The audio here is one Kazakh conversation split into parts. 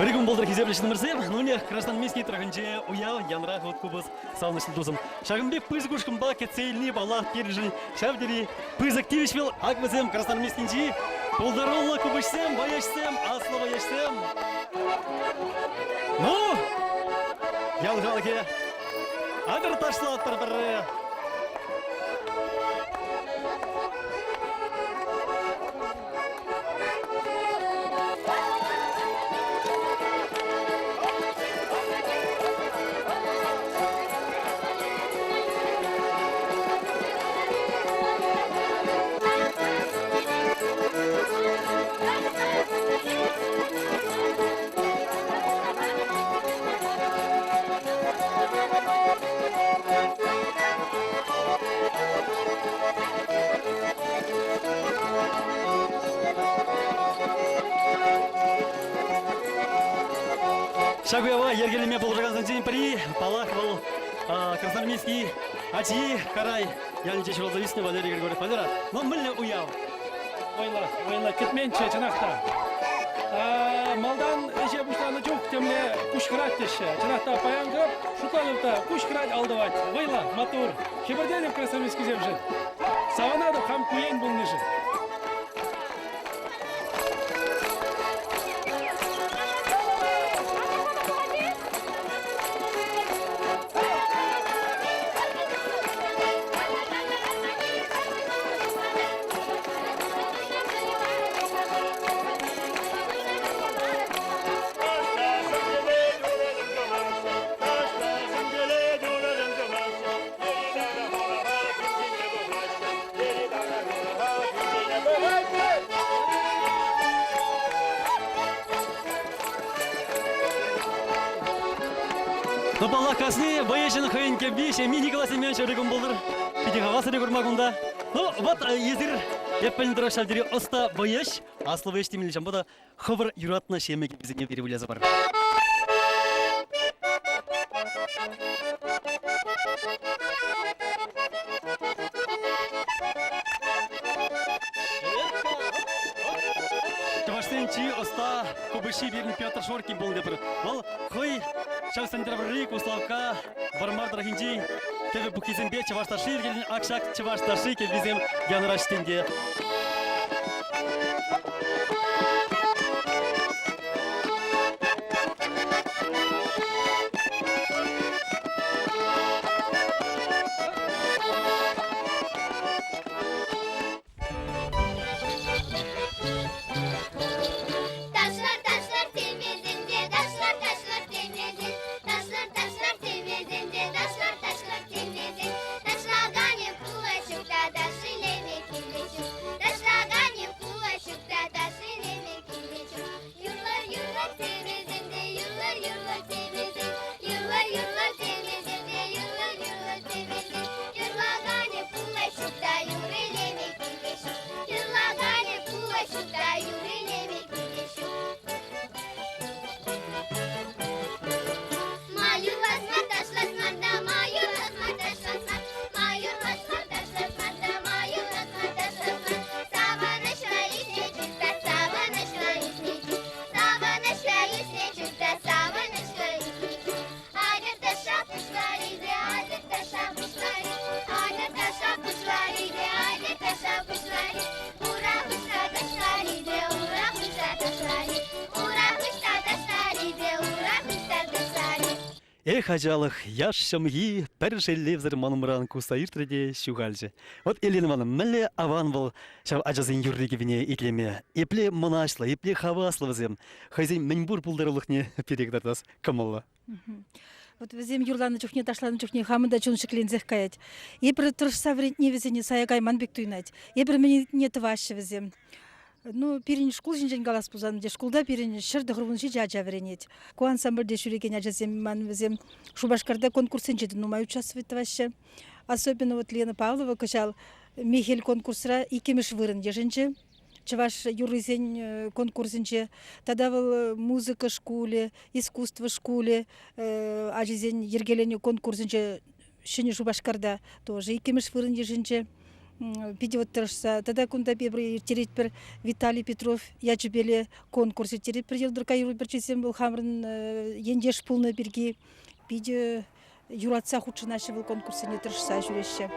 Ригун болдыр хизеблешін мірсем, нөне красный мески траханче уяв янра ход кубыз салнышлы дузым. Шагымбек пыз кушкым ба кетсейлни бала пережи. Шавдери пыз активишвел аквазем красный местинчи. Полдаролла кубышсем, баяшсем, асло баяшсем. Ну, ялгалке. Адыр ташла аттыр. Шагуева, ергелеме болжаған день при палах был красноармейский ачи карай. Я не чешел зависну Валерий Григорьев Валера. Но мыльно уяв. Ойла, кетменче чынақта. Малдан эше буштаны жоқ темле кушкырат деші. Чынақта паянғып, шукалыпта кушкырат алдывать. Ойла, мотор. Шебірденіп красноармейский земжі. Саванады қам куен бұл нежі. Но палах касны, боящин хайын кеббише, мини классы меньше регун болдыр. Пяти хавасы регур магунда. Ну, вот езір, еппелін дұрашалдері оста бояш, аслы бояш темелі жамбада ховыр юратна шемеге бізіне перевілязы бар. Чаваштенчи оста кубыши берін Петр Шоркин болын депір. Ол хой Шавсандраврик, Уславка, Бармар Драхинчи, Кеве Бухизенбе, Чавашташи, Ергелин Акшак, Чавашташи, Кевизем, Янраштенге. Эх, ажалых, яш шамги, першелевзер манумран кусаиртреде шугальже. Вот Елена Ивановна, мэле аван был, шав ажазын юрриги вине итлеме. Епле монашла, епле хавасла вазем. Хайзен меньбур пулдарлыхне перегдардас камалла. Вот вазем юрланы чухне ташланы чухне хамында чун шеклензех каять. Епр туршса вредне везене саягай манбек туйнать. Епр мне не тваще вазем. Ну, перен школ жинжен галас пузан, де школда перен шырды грубын жиджа веренет. Куан самбырде шүреген ажазем ман вазем Шубашкарда конкурсын жеді нумай участвовать ваще. Особенно вот Лена Павлова качал Михель конкурсра икемеш вырын еженче. Чаваш юрызен конкурсынче. Тогда был музыка школе, искусство школе, ажизен ергелене конкурсынче шыне Шубашкарда тоже икемеш вырын еженче. Пиде вот тырышса. Тогда кунда бебры терет бір Виталий Петров яжбеле конкурсы терет бір елдірка юры бір чесем был хамрын ендеш пулны бірге пиде юратса худшынашы был конкурсы не тырышса жүреші.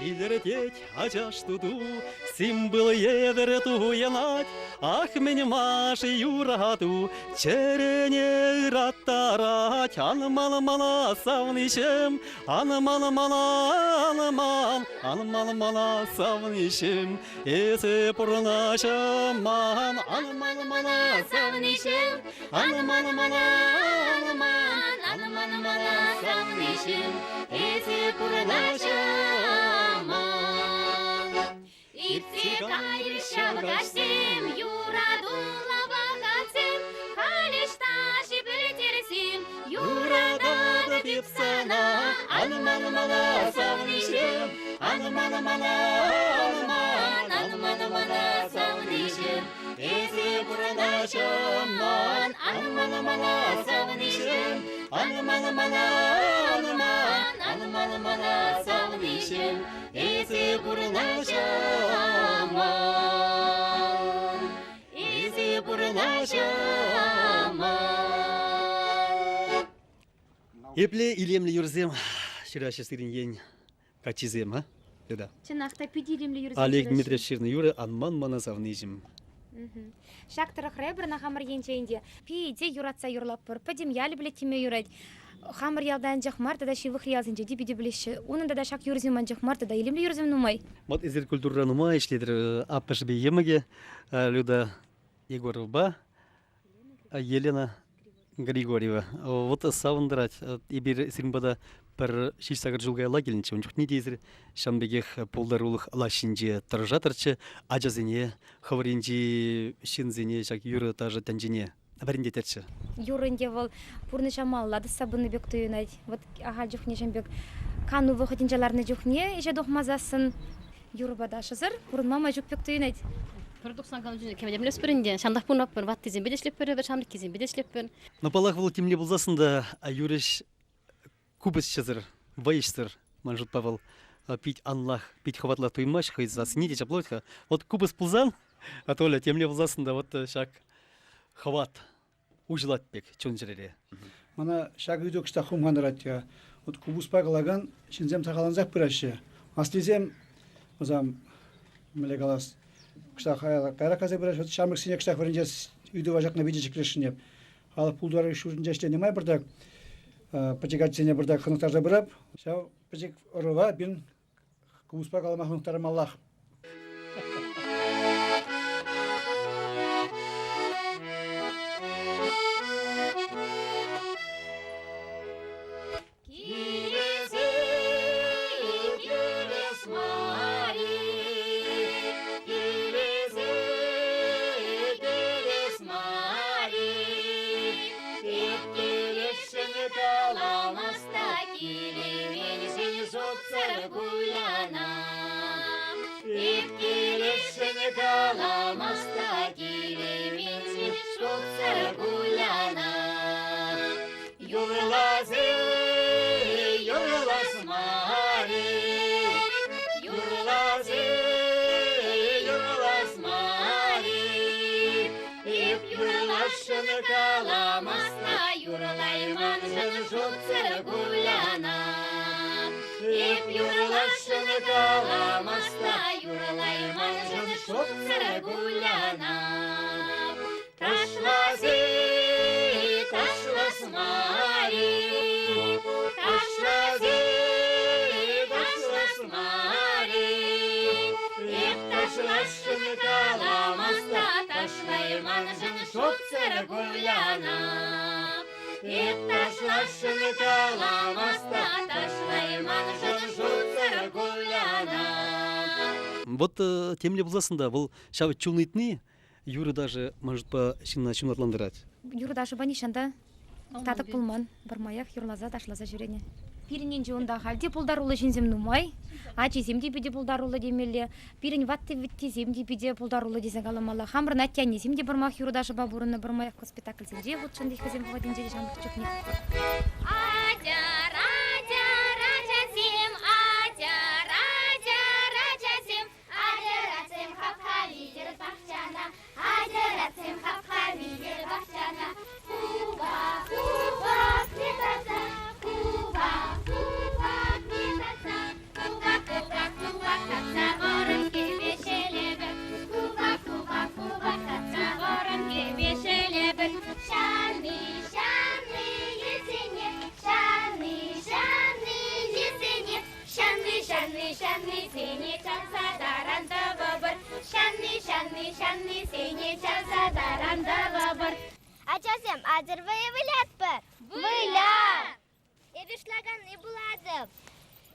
Илертеть, ачаш туду, сим был едер туянать, ах, меня маши юрату, черене раттарать, анмала-мала савнишем, анмала-мала савнишем, эсе пурнашаман, анмала-мала савнишем, анмала-мала савнишем, эсе пурнашаман. Ицекайр шавгашсем, юрадула вагатсем, халишташи білтерсем, юрадада пипсана, анмана-мана савнишем, анмана-мана савнишем, эсе буранашаман, анмана-мана савнишем, анмана-мана савнишем, эсе буранашаман, эсе буранашаман. Епле илемле юрзем, шираше сырин ень качизем, а? Да. Чынақта педилемле юрзем. Олег Дмитриевич Ширный юры анман мана савнижим. Шактырах ребрна хамыр енчейінде. Пейде юратса юрлап бұр. Падем ялі білеттеме юрайды. Хамыр ялдан жақмар, да шивых ялзынже дебеде білеші. Оның да шак юрземан жақмар, да илемле юрзем нумай. Вот из культуры нумай, ишледер аппашбе емеге, Люда Егорова, Елена Григорьева. Вот саундырать, ибир сирмбада бір шишсагыр жылгай ала келінче, он жоқ не дейзір, шамбегех полдарулық лашинже тұржатырчы, ажазыне, хаваринже, шинзене, жак юры тажы тәнжене. Бәрінде тәрчі. Юрынде вол пурны шамаллады сабыны бек түйінайды. Вот ағал жүхне жамбек кану вұқытынжаларны жүхне, еже доқмазасын юрыбада шызыр, пурын мама жүк бек түйінайды. Продуксан кану жүзіне кемедем лөспірінде, шамдақ пұрын аппын, ват тезен бедешлеппір, бір шамдық кезен бедешлеппір. Но палах был темле был засында, а юриш кубыс шызыр, вайышсыр, манжут Павел. пить анлах, пить хватла туймаш, хыз сниди чаплотха. Вот кубыс пулзан, а толя темле пулзасында вот шак хват ужлат бек чонжерере. Мана шаг үйдө кышта хумгандаратя. Вот кубуспа калаган шинзем тагаланзак бираше. Аслизем озам мелегалас кышта кайра каза бираш вот шамык сине кышта веренжес үйдө важакна видичек решение. Алып пулдары шурунжа иштене май бирдак потягатсене бирдак хынктарда бирап, шау пежек орова бин кубуспа калама хынктарым Аллах. Вот темле пулзасында бұл шау чулнытны юры даже может по чунатландырать. Юры даже банишанда татык пулман бармаях юрлаза ташлаза жүрене. Пиринен жонда халде пулдарулы жинзем нумай, ачи земде биде пулдарулы демеле, пирин ватты витти земде биде пулдарулы десен каламала. Хамыр натяне земде бармах юры даже бабурына бармаях спектакль земде вот шанды хазем вадин жери жамбык чукне. Ачасем, азыр выявлят бар? Выявлят! Эбешлаган не буладым.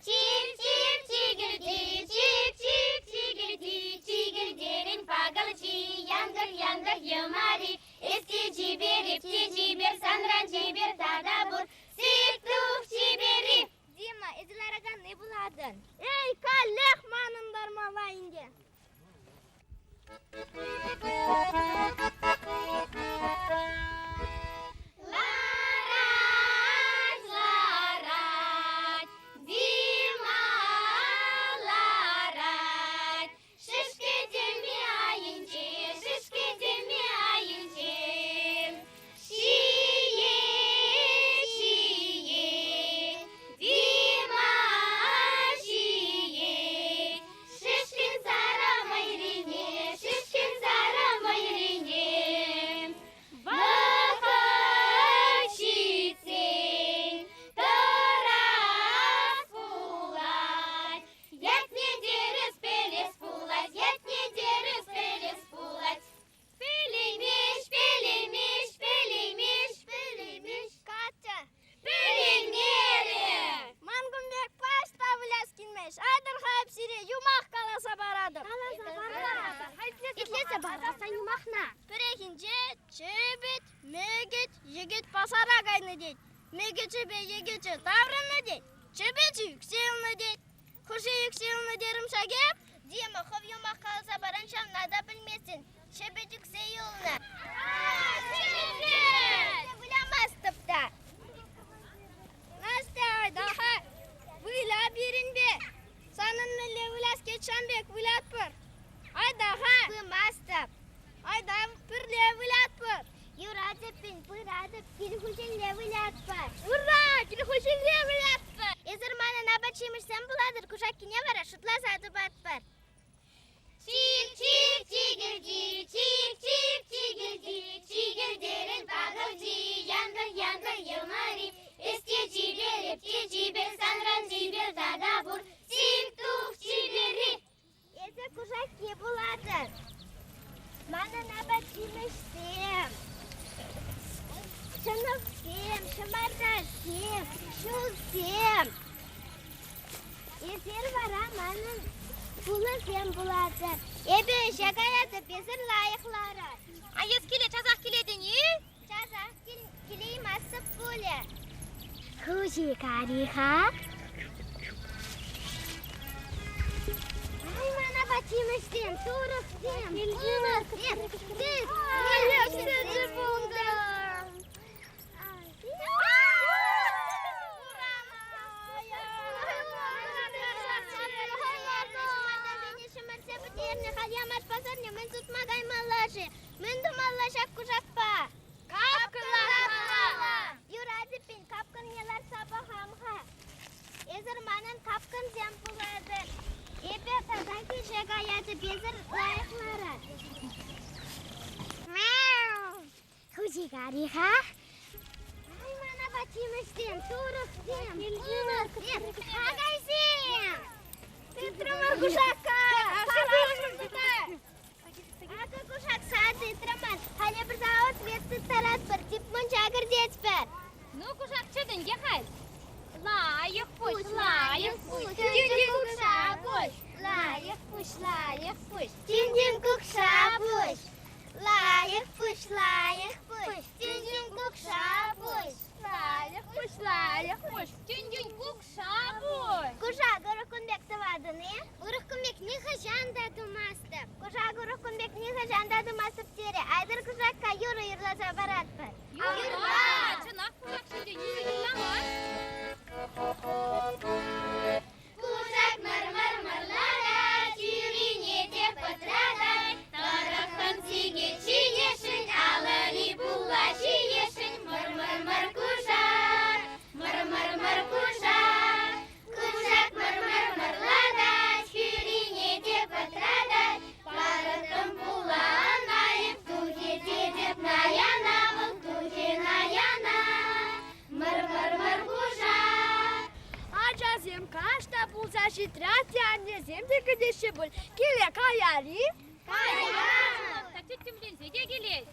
Чип-чип, чигирди, чип-чип, чигирди, чигирдерин пагалчи, янгыр-янгыр юмари, эсти чибер, эпти чибер, санран чибер, тадабур, сиктух чибери. Дима, эзлараган не буладын? Эй, каллех манындар малайынде. Чебет, мегет, егет пасара кайны дейт. Мегечебе, егече таврыны дейт. Чебечи юкселны дейт. Хуши юкселны дерим шагеп. Дима хов юмақ қалса бараншам нада білмесін. Чебет юкселны. Чебет! Бұламас тыпта. Настя, daha выйла берін бе. ятып, келхушенле вылятпар. Ура! Келхушенле вылятпар! Езір маны набат шемішсен бұладыр, кушак кене бара, шутла сатып атпар. Чик-чик, чигирди, чик-чик, чигирди, чигирдерін бағылди, янгыр-янгыр елмари, есте жибер, епте жибер, санран жибер, дадабур, сик-тух жибери. Езі кушак ке бұладыр. Маны набат шемішсен. Шынықсем, шымардасем, шулсем. Езер бара манын пулысем болады. Эбе шагаяты безір лайықлары. А ез келе, жазақ келеді не? Жазақ келейм асып бөлі. Хужи кариха. Ай, мана бачимыштем, турықсем, ұлықсем. Сіз, өлексізі болды. Мен думала шакку шакпа. Капкынлармала. Юрады пен капкын елар саба хамха. Эзір манын капкын зем болады. Эбе тазаки жегаяды безір лайықлары. Мяу. Хужи гариха. Ай, мана бачимыштем, турықсем, ұлықсем, қағайсем. Тытрымыр кушаққа. Aka kuşak saati tırman. Hale bir zavut vetti tarat bir tip munçagır geçper. Ну, кушак чөдін, гехал. Layık puş, layık puş. Tündün kuşağı puş. Layık puş, layık puş. Tündün kuşağı puş. Layık puş, layık puş. Tündün kuşağı puş. Layık puş, layık puş. Тюнь-тюнь, кук, шабуй. Kuşağı ırıkınbek sıvadı ne? Irıkınbek ne hajanda dumastıp. Kuşağı ırıkınbek ne hajanda dumastıp tere. Aydır kuşakka yürü yırlasa baratpır. Юрла, чынақ курак шінде не юрламар. Kuşak mır mırlara, tüyürüne de pıtraday. Tarıkın sige çiyeşin, alani bulla çiyeşin. Mır kuşak, mır kuşak. Kuşak mırlada, tüyürüne de pıtraday. Tarıkın bulla anayıp, tuhe dedip nayana, bul tuhe nayana. Mır kuşak. Acazem kaçta bulsa şitrati annesem de gidişi bul. Kile kayari. Kaya. Тәтеттімден зеде келес.